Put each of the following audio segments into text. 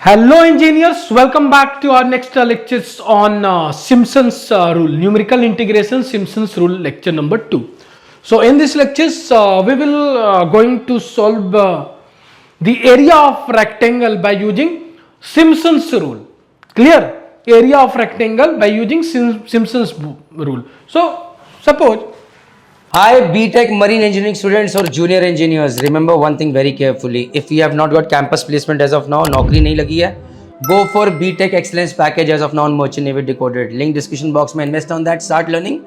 Hello engineers, welcome back to our next lectures on Simpson's rule, numerical integration Simpson's rule lecture number 2. So in this lectures we will going to solve the area of rectangle by using Simpson's rule. Clear? Area of rectangle by using Simpson's rule. So suppose Hi, BTech Marine Engineering students or junior engineers. Remember one thing very carefully. If you have not got campus placement as of now, नौकरी नहीं लगी है, go for BTech Excellence package as of now on Merchant Navy Decoded. Link description box में invest on that. Start learning.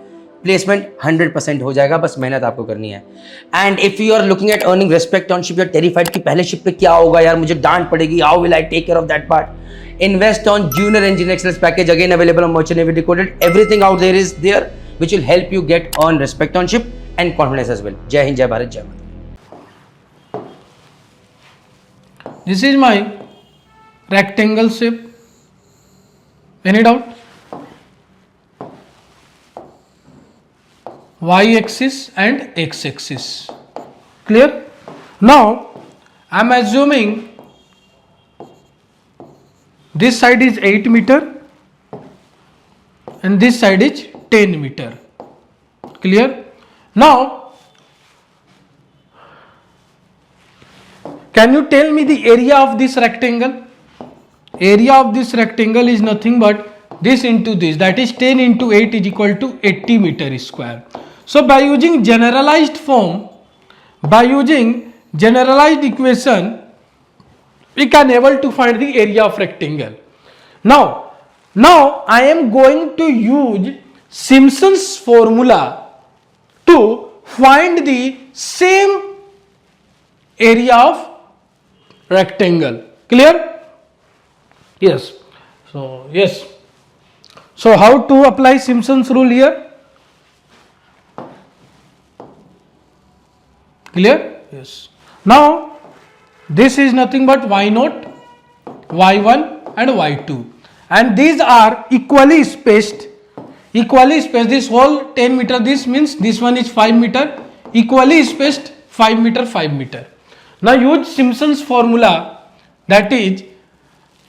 Placement 100% हो जाएगा, बस मेहनत आपको करनी है. And if you are looking at earning respect on ship, you are terrified कि पहले ship पे क्या होगा यार, मुझे डांट पड़ेगी. How will I take care of that part? Invest on Junior Engineering Excellence package, again available on Merchant Navy Decoded. Everything out there is there, which will help you get earn respect on ship and confidence as well. Jai Hind, Jai Bharat, Jai Mata. this is my rectangle shape. Any doubt? Y-axis and X-axis. Clear? Now I am assuming this side is 8 meter and this side is 10 meter. Clear? Now can you tell me the area of this rectangle? Area of this rectangle is nothing but this into this, that is 10 into 8 is equal to 80 meter square. So by using generalized form, by using generalized equation, we can able to find the area of rectangle. Now I am going to use Simpson's formula to find the same area of rectangle. Clear? Yes. So how to apply Simpson's rule here? Clear? Yes. Now this is nothing but y0, y1 and y2, and these are equally spaced. This whole 10 meter, this means this one is 5 meter, equally spaced 5 meter. Now use Simpson's formula, that is,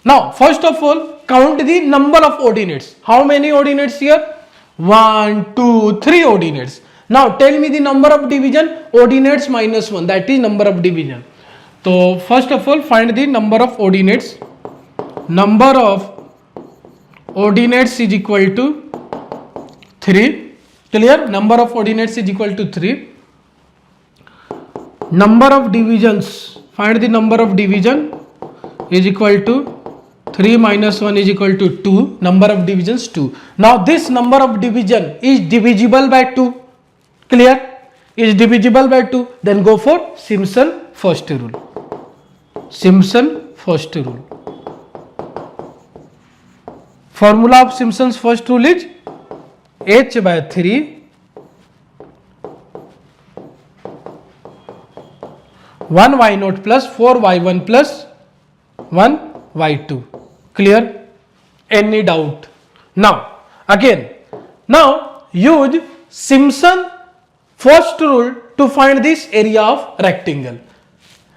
now first of all count the number of ordinates. How many ordinates here? 1, 2, 3 ordinates. Now tell me the number of division. Ordinates minus 1, that is number of division. So first of all find the number of ordinates. Number of ordinates is equal to 3. Clear? Number of ordinates is equal to 3. Number of divisions, find the number of division is equal to 3 minus 1 is equal to 2. Number of divisions 2. Now this number of division is divisible by 2. Clear? Is divisible by 2. Then go for Simpson first rule. Simpson first rule. Formula of Simpson's first rule is h by 3 1 y0 plus 4 y1 plus 1 y2. Clear? Any doubt? Now again, now use Simpson first rule to find this area of rectangle,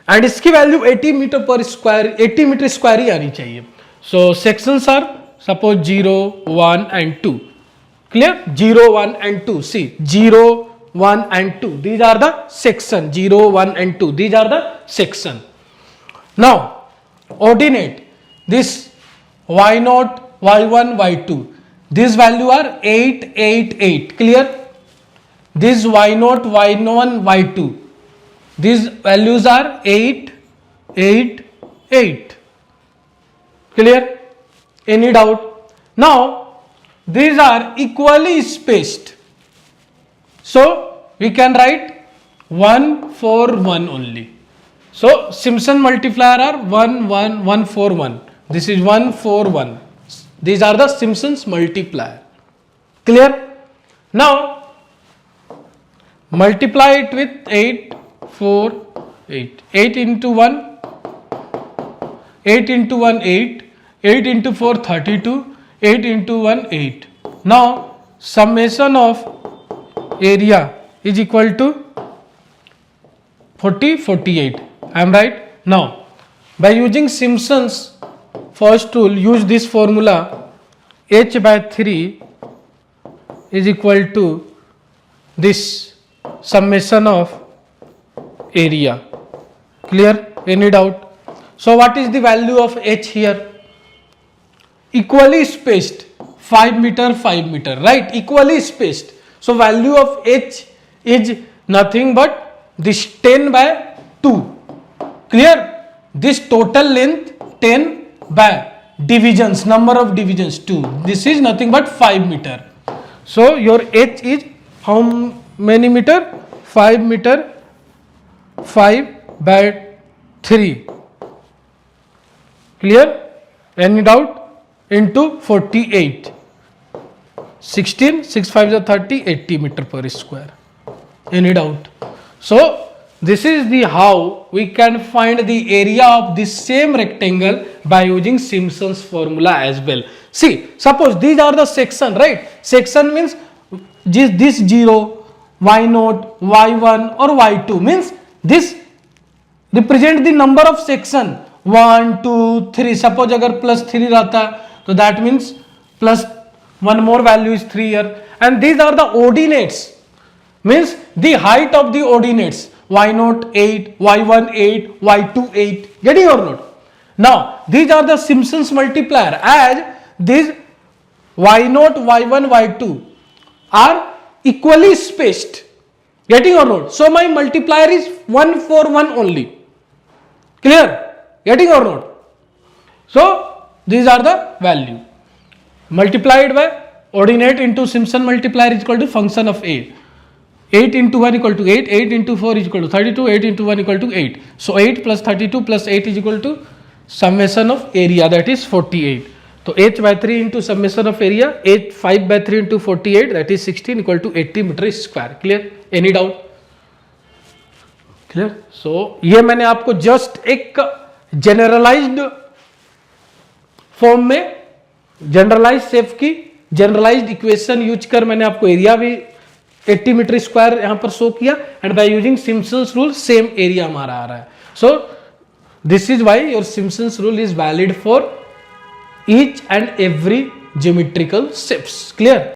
and इसकी value 80 metre पर square 80 metre square ही आनी चाहिए. So sections are suppose 0, 1 and 2. Clear? 0, 1 and 2. See, 0, 1 and 2. These are the section. 0, 1 and 2. These are the section. Now, ordinate. This y0, y1, y2. These value are 8, 8, 8. Clear? This y0, y1, y2. These values are 8, 8, 8. Clear? Any doubt? Now, these are equally spaced. So, we can write 1, 4, 1 only. So, Simpson multiplier are 1, 1, 1, 4, 1. This is 1, 4, 1. These are the Simpson's multiplier. Clear? Now, multiply it with 8, 4, 8. 8 into 1, 8 into 1, 8. 8 into 4, 32. 8 into 1, 8. Now, summation of area is equal to 40, 48. I am right? Now, by using Simpson's first rule, use this formula, h by 3 is equal to this summation of area. Clear? Any doubt? So what is the value of h here? Equally spaced, 5 meter, 5 meter, right? Equally spaced. So value of h is nothing but this 10 by 2. Clear? This total length 10 by divisions, number of divisions 2. This is nothing but 5 meter. So your h is how many meter? 5 meter, 5 by 3. Clear? Any doubt? Into 48. 16, 6 5 is 30, 80 meter per square. Any doubt? So this is the how we can find the area of this same rectangle by using Simpson's formula as well. See, suppose these are the section, right? Section means this 0, y0, y1 or y2 means this represent the number of section 1, 2, 3. Suppose अगर plus 3 रहता तो that means plus one more value is 3 here, and these are the ordinates means the height of the ordinates y0 8, y1 8, y2 8. Getting or not? Now these are the Simpson's multiplier, as these y0, y1, y2 are equally spaced. Getting or not? So my multiplier is 1 for 1 only. Clear? Getting or not? So these are the value multiplied by ordinate into Simpson multiplier is equal to function of 8. 8 into 1 equal to 8, 8 into 4 is equal to 32, 8 into 1 equal to 8. So 8 plus 32 plus 8 is equal to summation of area, that is 48. So h by 3 into summation of area, 8 5 by 3 into 48, that is 16 equal to 80 meter square. Clear? Any doubt? Clear? So ये मैंने आपको just एक generalized form में generalise shape की generalised equation use कर मैंने आपको area भी 80 मीटर स्क्वायर यहां पर शो किया, and by using Simpson's rule same area हमारा आ रहा है. So this is why your Simpson's rule is valid for each and every geometrical shapes. Clear?